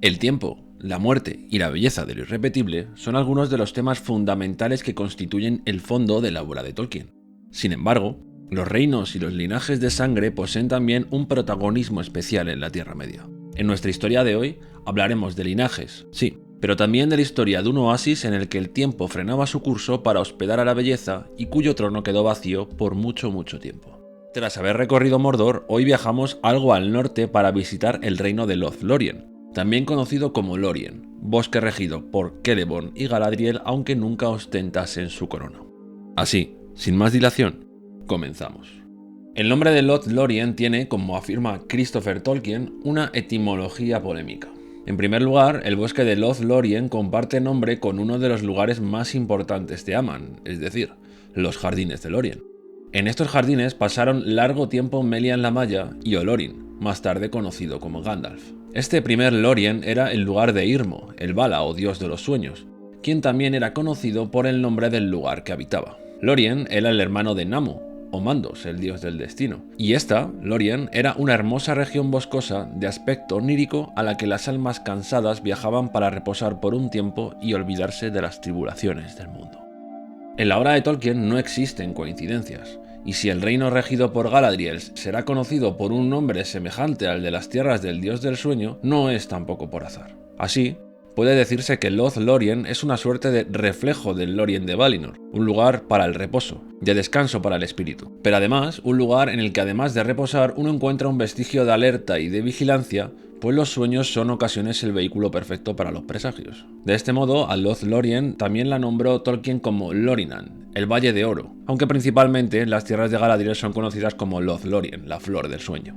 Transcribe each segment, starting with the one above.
El tiempo, la muerte y la belleza de lo irrepetible son algunos de los temas fundamentales que constituyen el fondo de la obra de Tolkien. Sin embargo, los reinos y los linajes de sangre poseen también un protagonismo especial en la Tierra Media. En nuestra historia de hoy hablaremos de linajes, sí, pero también de la historia de un oasis en el que el tiempo frenaba su curso para hospedar a la belleza y cuyo trono quedó vacío por mucho tiempo. Tras haber recorrido Mordor, hoy viajamos algo al norte para visitar el reino de Lothlórien, también conocido como Lórien, bosque regido por Celeborn y Galadriel, aunque nunca ostentasen su corona. Así, sin más dilación, comenzamos. El nombre de Lothlórien tiene, como afirma Christopher Tolkien, una etimología polémica. En primer lugar, el bosque de Lothlórien comparte nombre con uno de los lugares más importantes de Aman, es decir, los Jardines de Lórien. En estos jardines pasaron largo tiempo Melian la Maya y Olorin, más tarde conocido como Gandalf. Este primer Lórien era el lugar de Irmo, el Vala o dios de los sueños, quien también era conocido por el nombre del lugar que habitaba. Lórien era el hermano de Namu, o Mandos, el dios del destino, y esta, Lórien, era una hermosa región boscosa de aspecto onírico a la que las almas cansadas viajaban para reposar por un tiempo y olvidarse de las tribulaciones del mundo. En la obra de Tolkien no existen coincidencias, y si el reino regido por Galadriel será conocido por un nombre semejante al de las tierras del dios del sueño, no es tampoco por azar. Así, puede decirse que Lothlórien es una suerte de reflejo del Lórien de Valinor, un lugar para el reposo, de descanso para el espíritu, pero además un lugar en el que además de reposar uno encuentra un vestigio de alerta y de vigilancia, pues los sueños son ocasiones el vehículo perfecto para los presagios. De este modo, a Lothlórien también la nombró Tolkien como Lorinan, el Valle de Oro, aunque principalmente las tierras de Galadriel son conocidas como Lothlórien, la flor del sueño.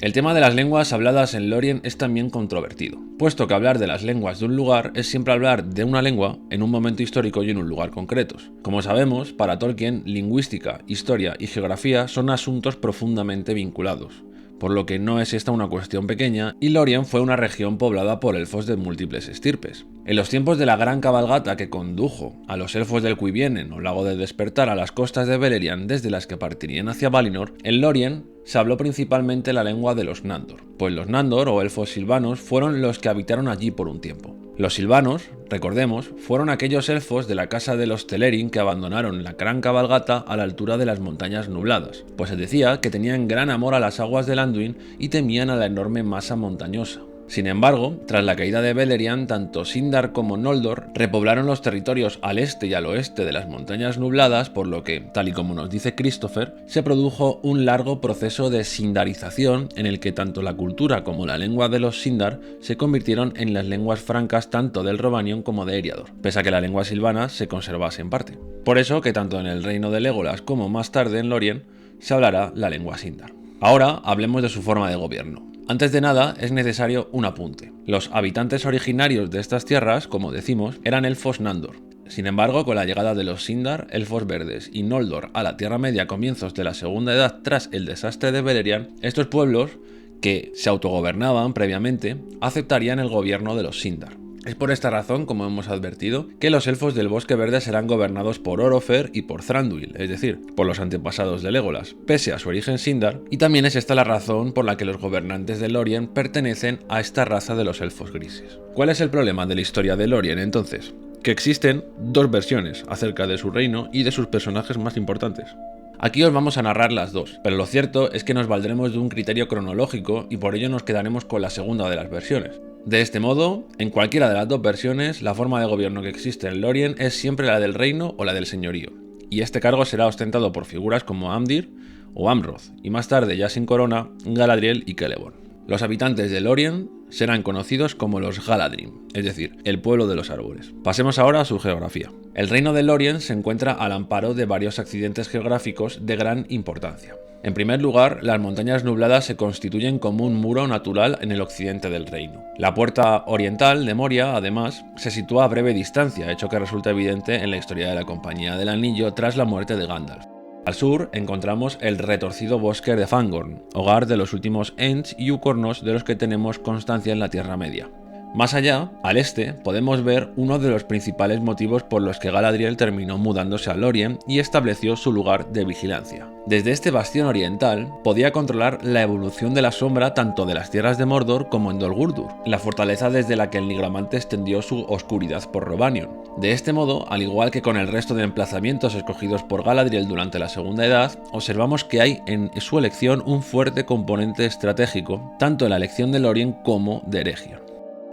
El tema de las lenguas habladas en Lórien es también controvertido, puesto que hablar de las lenguas de un lugar es siempre hablar de una lengua en un momento histórico y en un lugar concretos. Como sabemos, para Tolkien, lingüística, historia y geografía son asuntos profundamente vinculados, por lo que no es esta una cuestión pequeña, y Lórien fue una región poblada por elfos de múltiples estirpes. En los tiempos de la gran cabalgata que condujo a los elfos del Cuivienen o Lago del Despertar a las costas de Beleriand desde las que partirían hacia Valinor, en Lórien se habló principalmente la lengua de los Nandor, pues los Nandor o elfos silvanos fueron los que habitaron allí por un tiempo. Los silvanos, recordemos, fueron aquellos elfos de la casa de los Telerin que abandonaron la gran cabalgata a la altura de las montañas nubladas, pues se decía que tenían gran amor a las aguas del Anduin y temían a la enorme masa montañosa. Sin embargo, tras la caída de Beleriand, tanto Sindar como Noldor repoblaron los territorios al este y al oeste de las montañas nubladas, por lo que, tal y como nos dice Christopher, se produjo un largo proceso de sindarización en el que tanto la cultura como la lengua de los Sindar se convirtieron en las lenguas francas tanto del Romanion como de Eriador, pese a que la lengua silvana se conservase en parte. Por eso que tanto en el reino de Legolas como más tarde en Lórien se hablará la lengua Sindar. Ahora hablemos de su forma de gobierno. Antes de nada, es necesario un apunte. Los habitantes originarios de estas tierras, como decimos, eran elfos Nandor. Sin embargo, con la llegada de los Sindar, elfos verdes y Noldor a la Tierra Media a comienzos de la Segunda Edad tras el desastre de Beleriand, estos pueblos, que se autogobernaban previamente, aceptarían el gobierno de los Sindar. Es por esta razón, como hemos advertido, que los elfos del Bosque Verde serán gobernados por Orofer y por Thranduil, es decir, por los antepasados de Legolas, pese a su origen Sindar, y también es esta la razón por la que los gobernantes de Lórien pertenecen a esta raza de los elfos grises. ¿Cuál es el problema de la historia de Lórien entonces? Que existen dos versiones acerca de su reino y de sus personajes más importantes. Aquí os vamos a narrar las dos, pero lo cierto es que nos valdremos de un criterio cronológico y por ello nos quedaremos con la segunda de las versiones. De este modo, en cualquiera de las dos versiones, la forma de gobierno que existe en Lórien es siempre la del reino o la del señorío, y este cargo será ostentado por figuras como Amdir o Amroth, y más tarde, ya sin corona, Galadriel y Celeborn. Los habitantes de Lórien serán conocidos como los Galadrim, es decir, el pueblo de los árboles. Pasemos ahora a su geografía. El reino de Lórien se encuentra al amparo de varios accidentes geográficos de gran importancia. En primer lugar, las montañas nubladas se constituyen como un muro natural en el occidente del reino. La puerta oriental de Moria, además, se sitúa a breve distancia, hecho que resulta evidente en la historia de la Compañía del Anillo tras la muerte de Gandalf. Al sur encontramos el retorcido bosque de Fangorn, hogar de los últimos Ents y Ucornos de los que tenemos constancia en la Tierra Media. Más allá, al este, podemos ver uno de los principales motivos por los que Galadriel terminó mudándose a Lórien y estableció su lugar de vigilancia. Desde este bastión oriental, podía controlar la evolución de la sombra tanto de las tierras de Mordor como en Dol Guldur, la fortaleza desde la que el nigromante extendió su oscuridad por Rhovanion. De este modo, al igual que con el resto de emplazamientos escogidos por Galadriel durante la Segunda Edad, observamos que hay en su elección un fuerte componente estratégico, tanto en la elección de Lórien como de Eregion.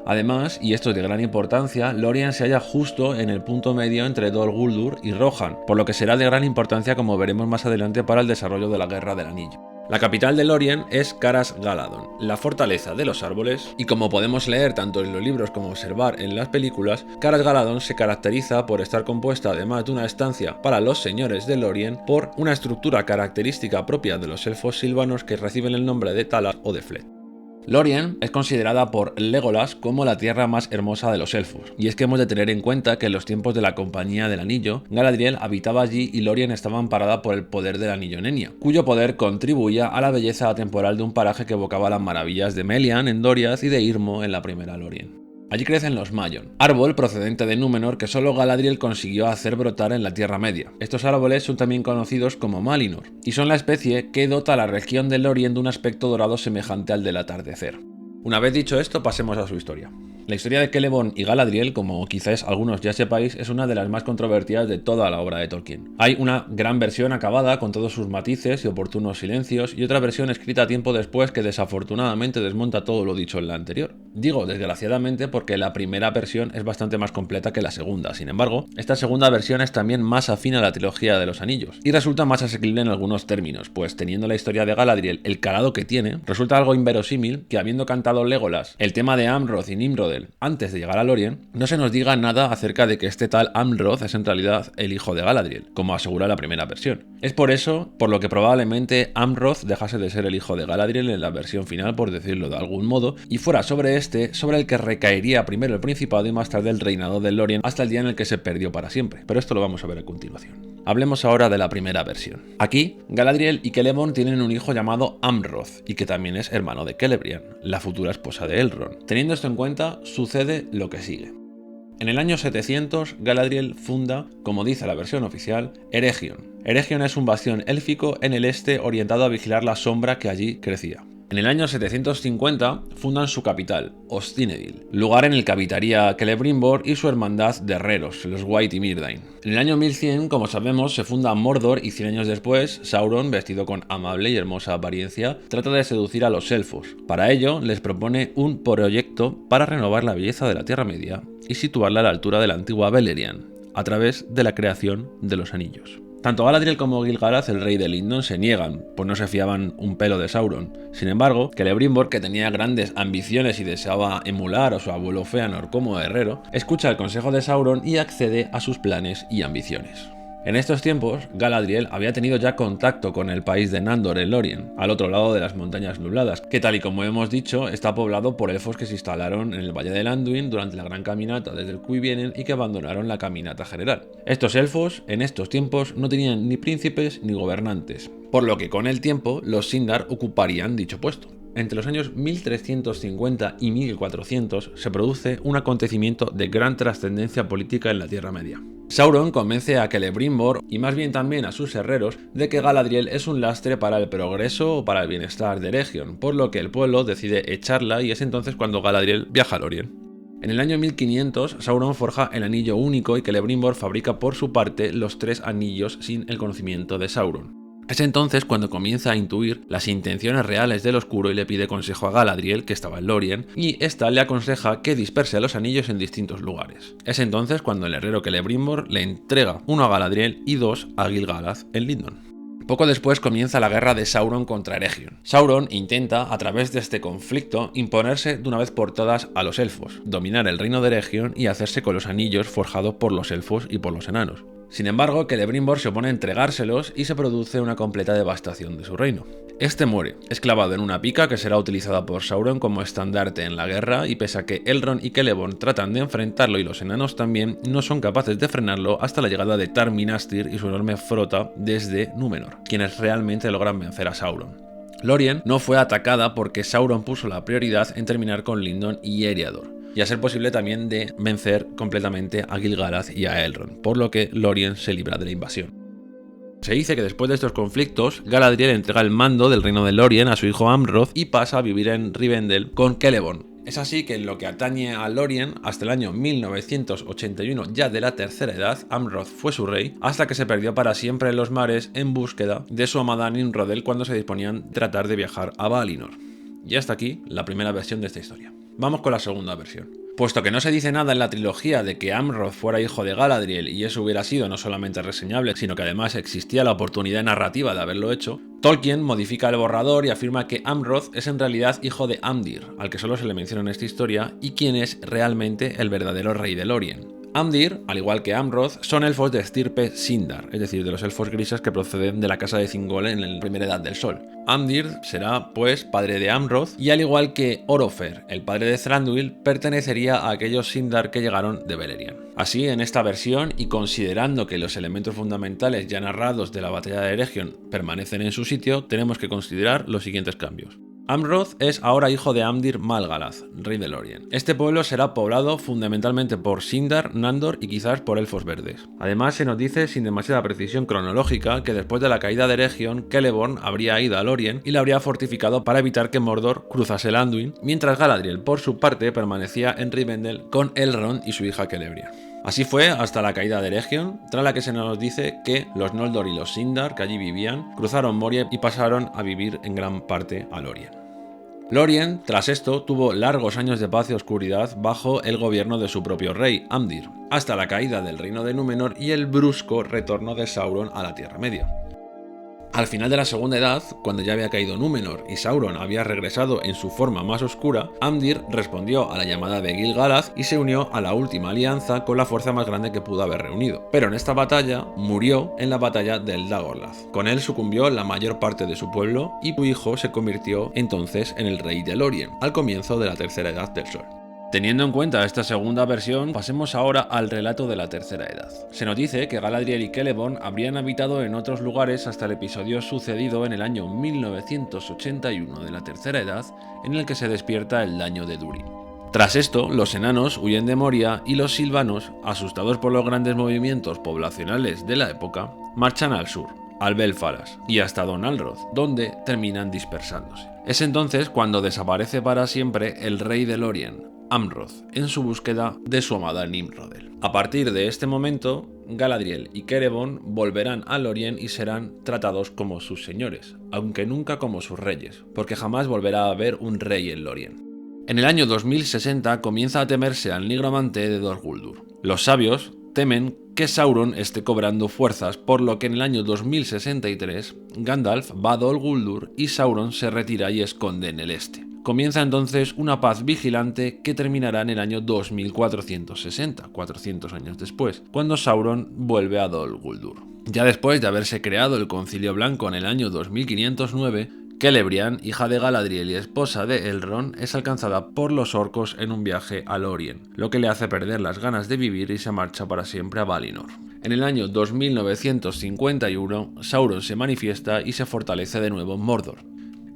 Además, y esto es de gran importancia, Lórien se halla justo en el punto medio entre Dol Guldur y Rohan, por lo que será de gran importancia como veremos más adelante para el desarrollo de la Guerra del Anillo. La capital de Lórien es Caras Galadon, la fortaleza de los árboles, y como podemos leer tanto en los libros como observar en las películas, Caras Galadon se caracteriza por estar compuesta, además de una estancia para los señores de Lórien, por una estructura característica propia de los elfos silvanos que reciben el nombre de Talar o de Fled. Lórien es considerada por Legolas como la tierra más hermosa de los elfos, y es que hemos de tener en cuenta que en los tiempos de la Compañía del Anillo, Galadriel habitaba allí y Lórien estaba amparada por el poder del Anillo Nenya, cuyo poder contribuía a la belleza atemporal de un paraje que evocaba las maravillas de Melian en Doriath y de Irmo en la primera Lórien. Allí crecen los Mayon, árbol procedente de Númenor que solo Galadriel consiguió hacer brotar en la Tierra Media. Estos árboles son también conocidos como Malinor, y son la especie que dota a la región de Lórien de un aspecto dorado semejante al del atardecer. Una vez dicho esto, pasemos a su historia. La historia de Celeborn y Galadriel, como quizás algunos ya sepáis, es una de las más controvertidas de toda la obra de Tolkien. Hay una gran versión acabada con todos sus matices y oportunos silencios, y otra versión escrita tiempo después que desafortunadamente desmonta todo lo dicho en la anterior. Digo desgraciadamente porque la primera versión es bastante más completa que la segunda. Sin embargo, esta segunda versión es también más afín a la trilogía de los anillos y resulta más asequible en algunos términos, pues teniendo la historia de Galadriel el calado que tiene, resulta algo inverosímil que habiendo cantado Legolas el tema de Amroth y Nimrodel antes de llegar a Lórien, no se nos diga nada acerca de que este tal Amroth es en realidad el hijo de Galadriel, como asegura la primera versión. Es por eso por lo que probablemente Amroth dejase de ser el hijo de Galadriel en la versión final, por decirlo de algún modo, y fuera sobre el que recaería primero el principado y más tarde el reinado de Lórien hasta el día en el que se perdió para siempre, pero esto lo vamos a ver a continuación. Hablemos ahora de la primera versión. Aquí, Galadriel y Celeborn tienen un hijo llamado Amroth, y que también es hermano de Celebrian, la futura esposa de Elrond. Teniendo esto en cuenta, sucede lo que sigue. En el año 700, Galadriel funda, como dice la versión oficial, Eregion. Eregion es un bastión élfico en el este orientado a vigilar la sombra que allí crecía. En el año 750 fundan su capital, Ostinedil, lugar en el que habitaría Celebrimbor y su hermandad de herreros, los White y Myrdain. En el año 1100, como sabemos, se funda Mordor y 100 años después, Sauron, vestido con amable y hermosa apariencia, trata de seducir a los elfos. Para ello, les propone un proyecto para renovar la belleza de la Tierra Media y situarla a la altura de la antigua Beleriand, a través de la creación de los anillos. Tanto Galadriel como Gil-galad, el rey de Lindon, se niegan, pues no se fiaban un pelo de Sauron. Sin embargo, Celebrimbor, que tenía grandes ambiciones y deseaba emular a su abuelo Fëanor como herrero, escucha el consejo de Sauron y accede a sus planes y ambiciones. En estos tiempos, Galadriel había tenido ya contacto con el país de Nandor en Lórien, al otro lado de las montañas nubladas, que tal y como hemos dicho, está poblado por elfos que se instalaron en el Valle del Anduin durante la gran caminata desde el Cuivienen y que abandonaron la caminata general. Estos elfos, en estos tiempos, no tenían ni príncipes ni gobernantes, por lo que con el tiempo los Sindar ocuparían dicho puesto. Entre los años 1350 y 1400 se produce un acontecimiento de gran trascendencia política en la Tierra Media. Sauron convence a Celebrimbor, y más bien también a sus herreros, de que Galadriel es un lastre para el progreso o para el bienestar de Eregion, por lo que el pueblo decide echarla y es entonces cuando Galadriel viaja a Lórien. En el año 1500, Sauron forja el anillo único y Celebrimbor fabrica por su parte los 3 anillos sin el conocimiento de Sauron. Es entonces cuando comienza a intuir las intenciones reales del Oscuro y le pide consejo a Galadriel, que estaba en Lórien, y ésta le aconseja que disperse los anillos en distintos lugares. Es entonces cuando el herrero Celebrimbor le entrega uno a Galadriel y 2 a Gil-galad en Lindon. Poco después comienza la guerra de Sauron contra Eregion. Sauron intenta, a través de este conflicto, imponerse de una vez por todas a los elfos, dominar el reino de Eregion y hacerse con los anillos forjados por los elfos y por los enanos. Sin embargo, Celebrimbor se opone a entregárselos y se produce una completa devastación de su reino. Este muere, esclavado en una pica que será utilizada por Sauron como estandarte en la guerra, y pese a que Elrond y Celeborn tratan de enfrentarlo y los enanos también, no son capaces de frenarlo hasta la llegada de Tar Minastir y su enorme flota desde Númenor, quienes realmente logran vencer a Sauron. Lórien no fue atacada porque Sauron puso la prioridad en terminar con Lindon y Eriador. y a ser posible también de vencer completamente a Gil-galad y a Elrond, por lo que Lórien se libra de la invasión. Se dice que después de estos conflictos, Galadriel entrega el mando del reino de Lórien a su hijo Amroth y pasa a vivir en Rivendell con Celeborn. Es así que en lo que atañe a Lórien, hasta el año 1981, ya de la tercera edad, Amroth fue su rey, hasta que se perdió para siempre en los mares en búsqueda de su amada Nimrodel cuando se disponían a tratar de viajar a Valinor. Y hasta aquí la primera versión de esta historia. Vamos con la segunda versión. Puesto que no se dice nada en la trilogía de que Amroth fuera hijo de Galadriel y eso hubiera sido no solamente reseñable, sino que además existía la oportunidad narrativa de haberlo hecho, Tolkien modifica el borrador y afirma que Amroth es en realidad hijo de Amdir, al que solo se le menciona en esta historia, y quien es realmente el verdadero rey de Lórien. Amdir, al igual que Amroth, son elfos de estirpe Sindar, es decir, de los elfos grises que proceden de la casa de Thingol en la primera edad del sol. Amdir será, pues, padre de Amroth, y al igual que Orofer, el padre de Thranduil, pertenecería a aquellos Sindar que llegaron de Beleriand. Así, en esta versión, y considerando que los elementos fundamentales ya narrados de la batalla de Eregion permanecen en su sitio, tenemos que considerar los siguientes cambios. Amroth es ahora hijo de Amdir Mal-galad, rey de Lórien. Este pueblo será poblado fundamentalmente por Sindar, Nandor y quizás por elfos verdes. Además se nos dice sin demasiada precisión cronológica que después de la caída de Eregion, Celeborn habría ido a Lórien y la habría fortificado para evitar que Mordor cruzase el Anduin, mientras Galadriel por su parte permanecía en Rivendell con Elrond y su hija Celebrian. Así fue hasta la caída de Eregion, tras la que se nos dice que los Noldor y los Sindar, que allí vivían, cruzaron Moria y pasaron a vivir en gran parte a Lórien. Lórien, tras esto, tuvo largos años de paz y oscuridad bajo el gobierno de su propio rey, Amdir, hasta la caída del reino de Númenor y el brusco retorno de Sauron a la Tierra Media. Al final de la Segunda Edad, cuando ya había caído Númenor y Sauron había regresado en su forma más oscura, Amdir respondió a la llamada de Gil-galad y se unió a la última alianza con la fuerza más grande que pudo haber reunido. Pero en esta batalla murió en la batalla del Dagorlaz. Con él sucumbió la mayor parte de su pueblo y su hijo se convirtió entonces en el rey de Lórien, al comienzo de la Tercera Edad del Sol. Teniendo en cuenta esta segunda versión, pasemos ahora al relato de la Tercera Edad. Se nos dice que Galadriel y Celeborn habrían habitado en otros lugares hasta el episodio sucedido en el año 1981 de la Tercera Edad, en el que se despierta el daño de Durin. Tras esto, los enanos huyen de Moria y los silvanos, asustados por los grandes movimientos poblacionales de la época, marchan al sur, al Belfaras y hasta Dol Amroth, donde terminan dispersándose. Es entonces cuando desaparece para siempre el rey de Lórien, Amroth, en su búsqueda de su amada Nimrodel. A partir de este momento, Galadriel y Celeborn volverán a Lórien y serán tratados como sus señores, aunque nunca como sus reyes, porque jamás volverá a haber un rey en Lórien. En el año 2060 comienza a temerse al nigromante de Dol Guldur. Los sabios temen que Sauron esté cobrando fuerzas, por lo que en el año 2063 Gandalf va a Dol Guldur y Sauron se retira y esconde en el este. Comienza entonces una paz vigilante que terminará en el año 2460, 400 años después, cuando Sauron vuelve a Dol Guldur. Ya después de haberse creado el Concilio Blanco en el año 2509, Celebrian, hija de Galadriel y esposa de Elrond, es alcanzada por los orcos en un viaje a Lórien, lo que le hace perder las ganas de vivir y se marcha para siempre a Valinor. En el año 2951, Sauron se manifiesta y se fortalece de nuevo en Mordor.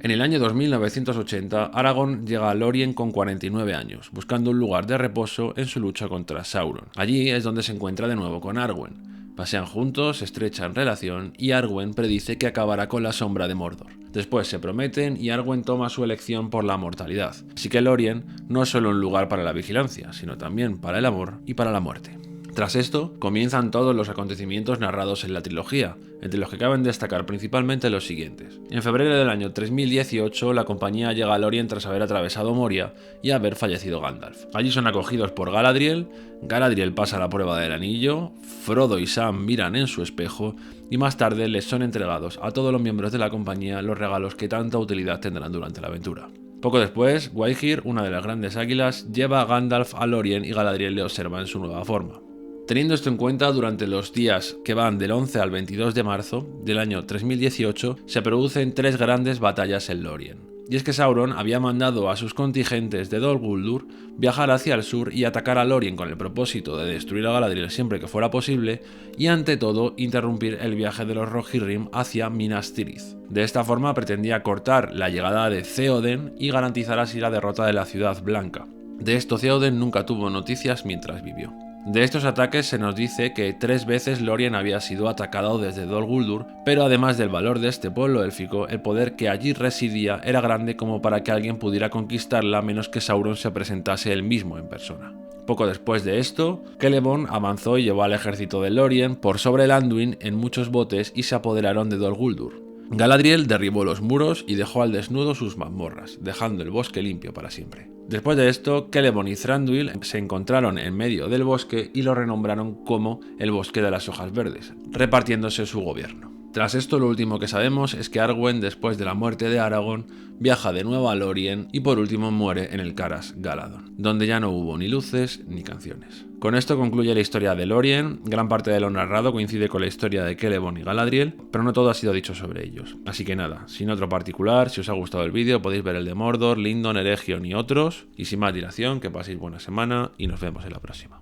En el año 2980, Aragorn llega a Lórien con 49 años, buscando un lugar de reposo en su lucha contra Sauron. Allí es donde se encuentra de nuevo con Arwen. Pasean juntos, estrechan relación y Arwen predice que acabará con la sombra de Mordor. Después se prometen y Arwen toma su elección por la mortalidad. Así que Lórien no es solo un lugar para la vigilancia, sino también para el amor y para la muerte. Tras esto, comienzan todos los acontecimientos narrados en la trilogía, entre los que caben destacar principalmente los siguientes. En febrero del año 3018, la compañía llega a Lórien tras haber atravesado Moria y haber fallecido Gandalf. Allí son acogidos por Galadriel, Galadriel pasa la prueba del anillo, Frodo y Sam miran en su espejo y más tarde les son entregados a todos los miembros de la compañía los regalos que tanta utilidad tendrán durante la aventura. Poco después, Gwaihir, una de las grandes águilas, lleva a Gandalf a Lórien y Galadriel le observa en su nueva forma. Teniendo esto en cuenta, durante los días que van del 11 al 22 de marzo del año 3018 se producen 3 grandes batallas en Lórien. Y es que Sauron había mandado a sus contingentes de Dol Guldur viajar hacia el sur y atacar a Lórien con el propósito de destruir a Galadriel siempre que fuera posible y ante todo interrumpir el viaje de los Rohirrim hacia Minas Tirith. De esta forma pretendía cortar la llegada de Theoden y garantizar así la derrota de la Ciudad Blanca. De esto Theoden nunca tuvo noticias mientras vivió. De estos ataques se nos dice que 3 veces Lórien había sido atacado desde Dol Guldur, pero además del valor de este pueblo élfico, el poder que allí residía era grande como para que alguien pudiera conquistarla a menos que Sauron se presentase él mismo en persona. Poco después de esto, Celeborn avanzó y llevó al ejército de Lórien por sobre el Anduin en muchos botes y se apoderaron de Dol Guldur. Galadriel derribó los muros y dejó al desnudo sus mazmorras, dejando el bosque limpio para siempre. Después de esto, Celeborn y Thranduil se encontraron en medio del bosque y lo renombraron como el Bosque de las Hojas Verdes, repartiéndose su gobierno. Tras esto, lo último que sabemos es que Arwen, después de la muerte de Aragorn, viaja de nuevo a Lórien y por último muere en el Caras Galadon, donde ya no hubo ni luces ni canciones. Con esto concluye la historia de Lórien. Gran parte de lo narrado coincide con la historia de Celeborn y Galadriel, pero no todo ha sido dicho sobre ellos. Así que nada, sin otro particular, si os ha gustado el vídeo podéis ver el de Mordor, Lindon, Eregion y otros. Y sin más dilación, que paséis buena semana y nos vemos en la próxima.